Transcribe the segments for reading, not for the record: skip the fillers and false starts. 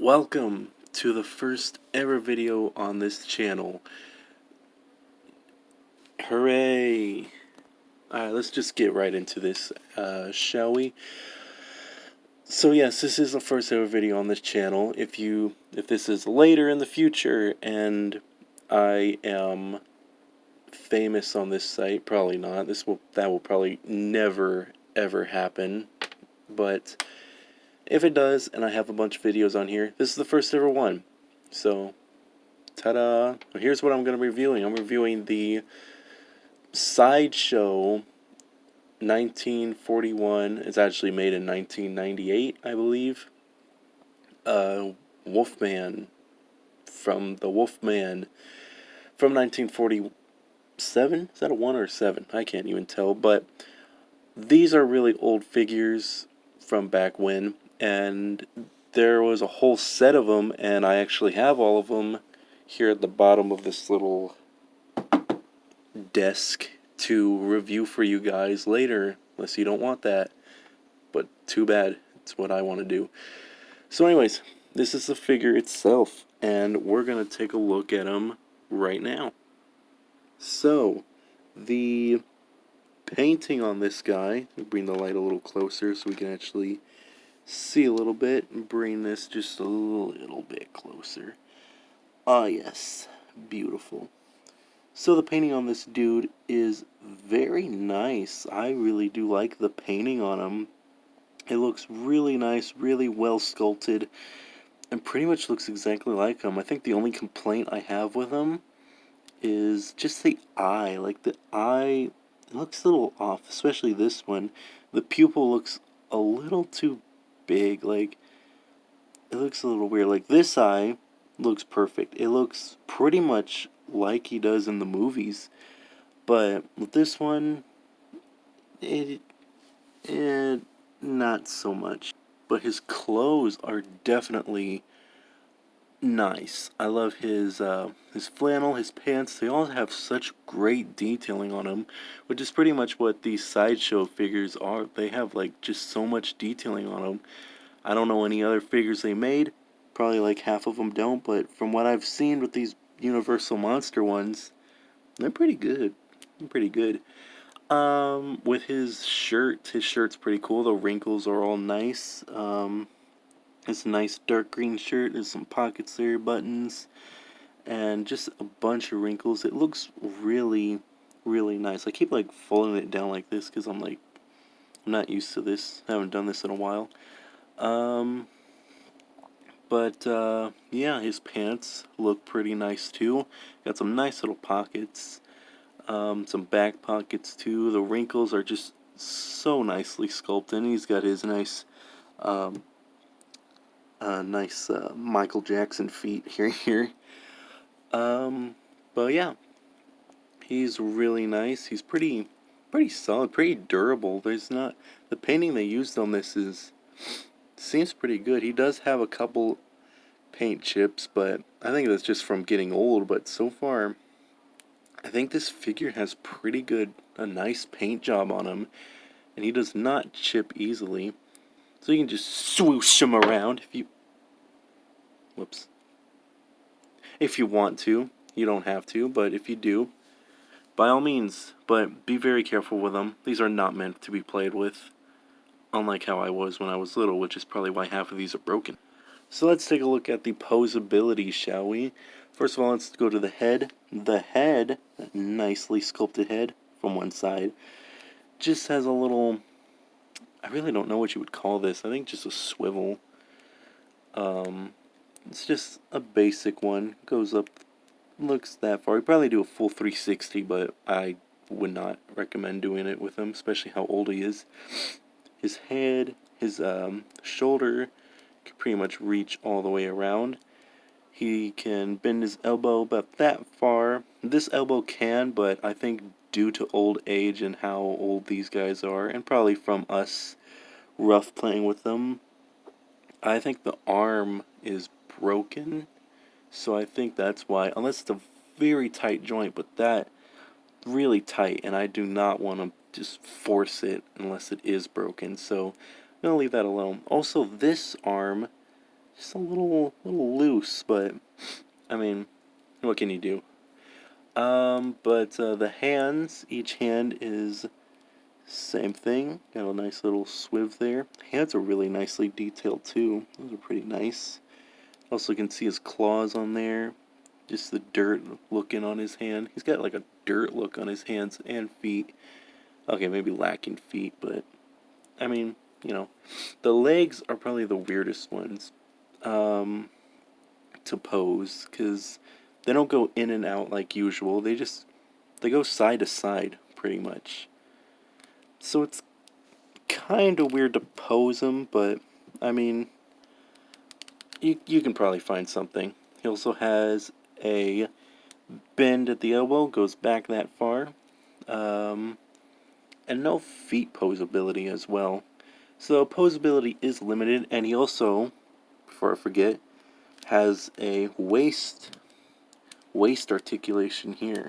Welcome to the first ever video on this channel. Hooray! Alright, let's just get right into this, shall we? So yes, this is the first ever video on this channel. If this is later in the future and I am famous on this site, probably not. That will probably never ever happen. But if it does, and I have a bunch of videos on here, this is the first ever one. So, ta-da! Here's what I'm going to be reviewing. I'm reviewing the Sideshow 1941. It's actually made in 1998, I believe. Wolfman from the Wolfman from 1947. Is that a 1 or a 7? I can't even tell. But these are really old figures from back when, and there was a whole set of them, and I actually have all of them here at the bottom of this little desk to review for you guys later, unless you don't want that. But too bad, it's what I want to do. So anyways, this is the figure itself, and we're going to take a look at him right now. So, the painting on this guy, bring the light a little closer so we can actually see a little bit, and bring this just a little bit closer. Ah yes, beautiful. So the painting on this dude is very nice. I really do like the painting on him. It looks really nice, really well sculpted, and pretty much looks exactly like him. I think the only complaint I have with him is just the eye. Like, the eye, it looks a little off, especially this one. The pupil looks a little too big. Like, it looks a little weird. Like, this eye looks perfect. It looks pretty much like he does in the movies. But with this one, it not so much. But his clothes are definitely nice. I love his flannel, his pants. They all have such great detailing on them, which is pretty much what these Sideshow figures are. They have like just so much detailing on them. I don't know any other figures they made. Probably like half of them don't, but from what I've seen with these Universal Monster ones, they're pretty good. They're pretty good. With his shirt's pretty cool. The wrinkles are all nice. It's a nice dark green shirt. There's some pockets there, buttons, and just a bunch of wrinkles. It looks really, really nice. I keep like folding it down like this because I'm not used to this. I haven't done this in a while. Yeah, his pants look pretty nice too. Got some nice little pockets. Some back pockets too. The wrinkles are just so nicely sculpted. And he's got his nice Michael Jackson feet here. But yeah, he's really nice. He's pretty solid, pretty durable. The painting they used on this seems pretty good. He does have a couple paint chips, but I think that's just from getting old. But so far, I think this figure has a nice paint job on him, and he does not chip easily. So you can just swoosh him around if you want to. You don't have to, but if you do, by all means. But be very careful with them. These are not meant to be played with, unlike how I was when I was little, which is probably why half of these are broken. So let's take a look at the posability, shall we? First of all, let's go to the head. The head, that nicely sculpted head from one side, just has a little, I really don't know what you would call this. I think just a swivel. It's just a basic one. Goes up, looks that far. You probably do a full 360, but I would not recommend doing it with him, especially how old he is. His head, his shoulder can pretty much reach all the way around. He can bend his elbow about that far. This elbow can, but I think due to old age and how old these guys are, and probably from us rough playing with them, I think the arm is broken. So I think that's why, unless it's a very tight joint, but that really tight, and I do not want to just force it unless it is broken. So I'm going to leave that alone. Also, this arm just a little loose, but I mean, what can you do? But the hands, each hand is same thing. Got a nice little swiv there. Hands are really nicely detailed too. Those are pretty nice. Also can see his claws on there. Just the dirt looking on his hand. He's got like a dirt look on his hands and feet. Okay, maybe lacking feet, but I mean, you know, the legs are probably the weirdest ones to pose because they don't go in and out like usual. They go side to side pretty much. So it's kind of weird to pose them, but I mean, you can probably find something. He also has a bend at the elbow, goes back that far, and no feet posability as well. So posability is limited, and he also, before I forget, has a waist articulation here,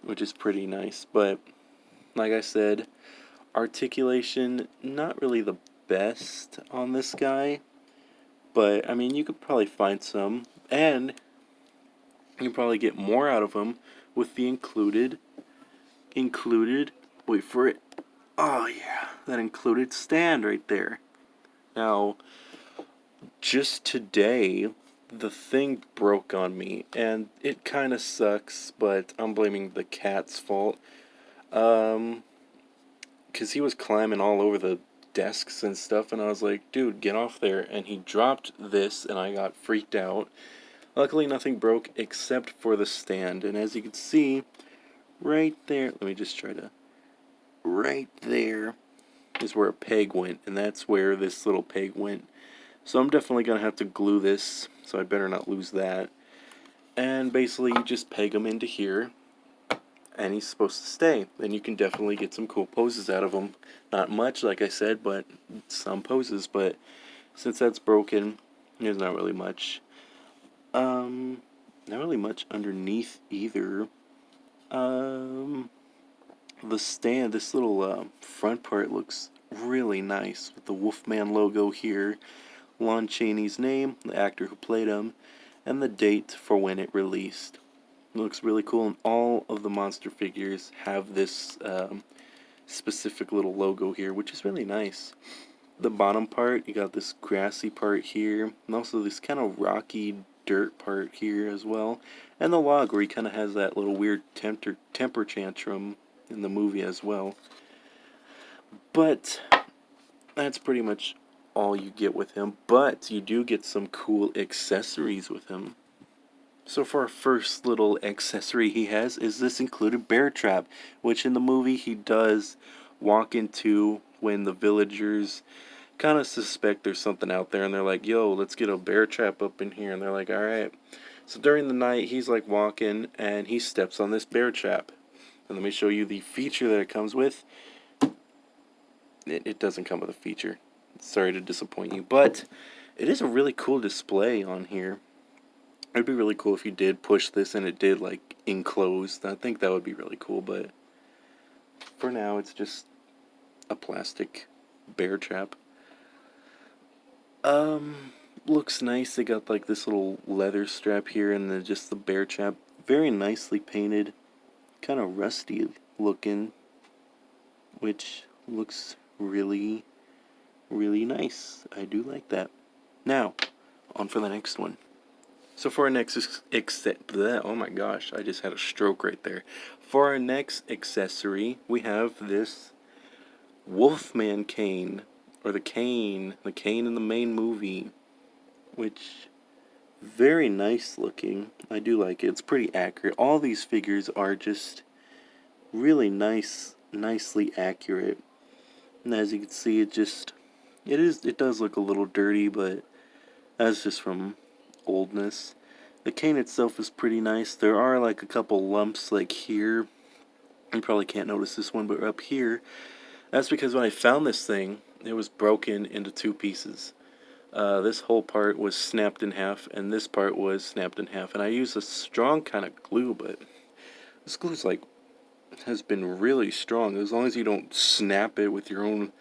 which is pretty nice. But like I said, articulation not really the best on this guy, but I mean you could probably find some, and you can probably get more out of him with the included wait for it, oh yeah, that included stand right there. Now just today the thing broke on me, and it kind of sucks, but I'm blaming the cat's fault. Because he was climbing all over the desks and stuff, and I was like, dude, get off there. And he dropped this, and I got freaked out. Luckily, nothing broke except for the stand. And as you can see, right there, let me just try to, right there is where a peg went, and that's where this little peg went. So I'm definitely going to have to glue this, so I better not lose that. And basically, you just peg him into here, and he's supposed to stay. Then you can definitely get some cool poses out of him. Not much, like I said, but some poses. But since that's broken, there's not really much. Not really much underneath either. The stand, this little front part looks really nice with the Wolfman logo here, Lon Chaney's name, the actor who played him, and the date for when it released. It looks really cool, and all of the monster figures have this specific little logo here, which is really nice. The bottom part, you got this grassy part here, and also this kind of rocky dirt part here as well, and the log where he kind of has that little weird temper tantrum in the movie as well. But that's pretty much all you get with him, but you do get some cool accessories with him. So for our first little accessory he has is this included bear trap, which in the movie he does walk into when the villagers kind of suspect there's something out there, and they're like, yo, let's get a bear trap up in here, and they're like, alright. So during the night he's like walking and he steps on this bear trap. And let me show you the feature that it comes with. It doesn't come with a feature. Sorry to disappoint you, but it is a really cool display on here. It'd be really cool if you did push this and it did like enclose. I think that would be really cool, but for now it's just a plastic bear trap. Looks nice. They got like this little leather strap here and then just the bear trap. Very nicely painted. Kind of rusty looking, which looks really, really nice. I do like that. Now, on for the next one. So for our next oh my gosh, I just had a stroke right there. For our next accessory, we have this Wolfman cane, or the cane in the main movie, which very nice looking. I do like it. It's pretty accurate. All these figures are just really nicely accurate. And as you can see, it does look a little dirty, but that's just from oldness. The cane itself is pretty nice. There are like a couple lumps like here. You probably can't notice this one, but up here, that's because when I found this thing, it was broken into two pieces. This whole part was snapped in half, and this part was snapped in half. And I used a strong kind of glue, but this glue's like has been really strong. As long as you don't snap it with your own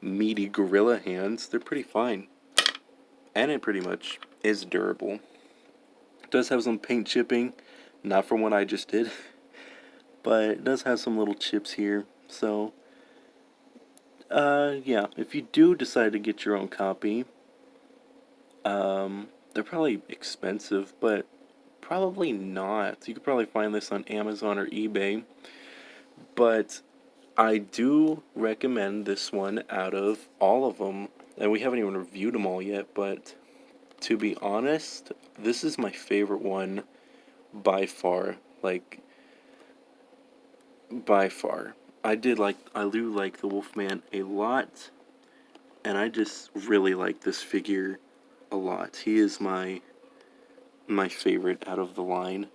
meaty gorilla hands, they're pretty fine. and it pretty much is durable. It does have some paint chipping, not from what I just did, but it does have some little chips here. So, yeah, if you do decide to get your own copy, they're probably expensive, but probably not. You could probably find this on Amazon or eBay, but I do recommend this one out of all of them, and we haven't even reviewed them all yet, but to be honest, this is my favorite one by far. Like, by far. I do like the Wolfman a lot, and I just really like this figure a lot. He is my favorite out of the line.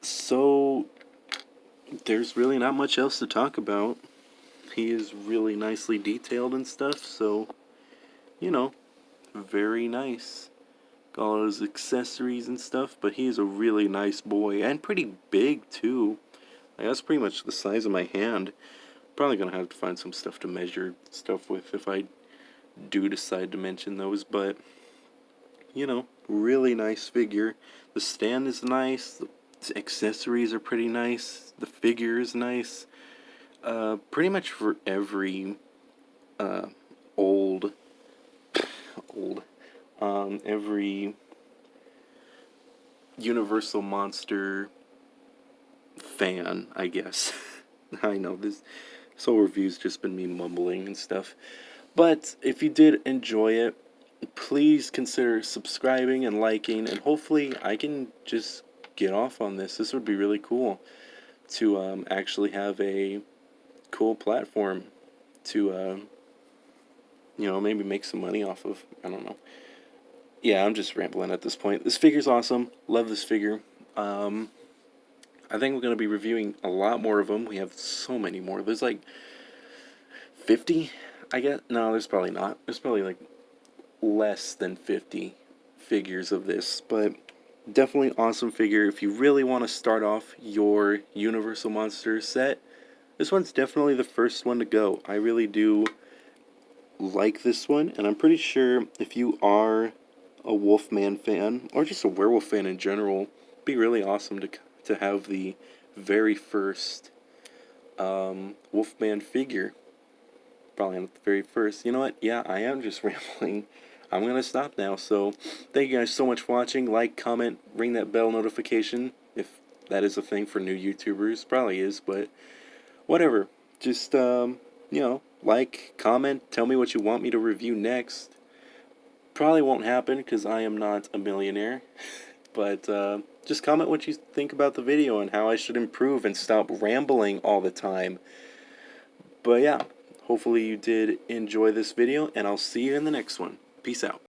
So there's really not much else to talk about. He is really nicely detailed and stuff, so you know, very nice. Got all his accessories and stuff, but he is a really nice boy and pretty big too. Like, that's pretty much the size of my hand. Probably gonna have to find some stuff to measure stuff with if I do decide to mention those, but you know, really nice figure. The stand is nice, the accessories are pretty nice, the figure is nice. Pretty much for every old every Universal Monster fan, I guess. I know this whole review's just been me mumbling and stuff. But if you did enjoy it, please consider subscribing and liking, and hopefully I can just get off on this. This would be really cool to actually have a cool platform to maybe make some money off of. I don't know. Yeah, I'm just rambling at this point. This figure's awesome. Love this figure. I think we're going to be reviewing a lot more of them. We have so many more. There's like 50, I guess. No, there's probably not. There's probably like less than 50 figures of this. But definitely awesome figure. If you really want to start off your Universal Monsters set, this one's definitely the first one to go. I really do like this one. And I'm pretty sure if you are a Wolfman fan, or just a werewolf fan in general, it'd be really awesome to have the very first Wolfman figure. Probably not the very first. You know what? Yeah, I am just rambling. I'm going to stop now. So, thank you guys so much for watching. Like, comment, ring that bell notification. If that is a thing for new YouTubers. Probably is, but whatever. Just, like, comment, tell me what you want me to review next. Probably won't happen because I am not a millionaire. But just comment what you think about the video and how I should improve and stop rambling all the time. But yeah, hopefully you did enjoy this video, and I'll see you in the next one. Peace out.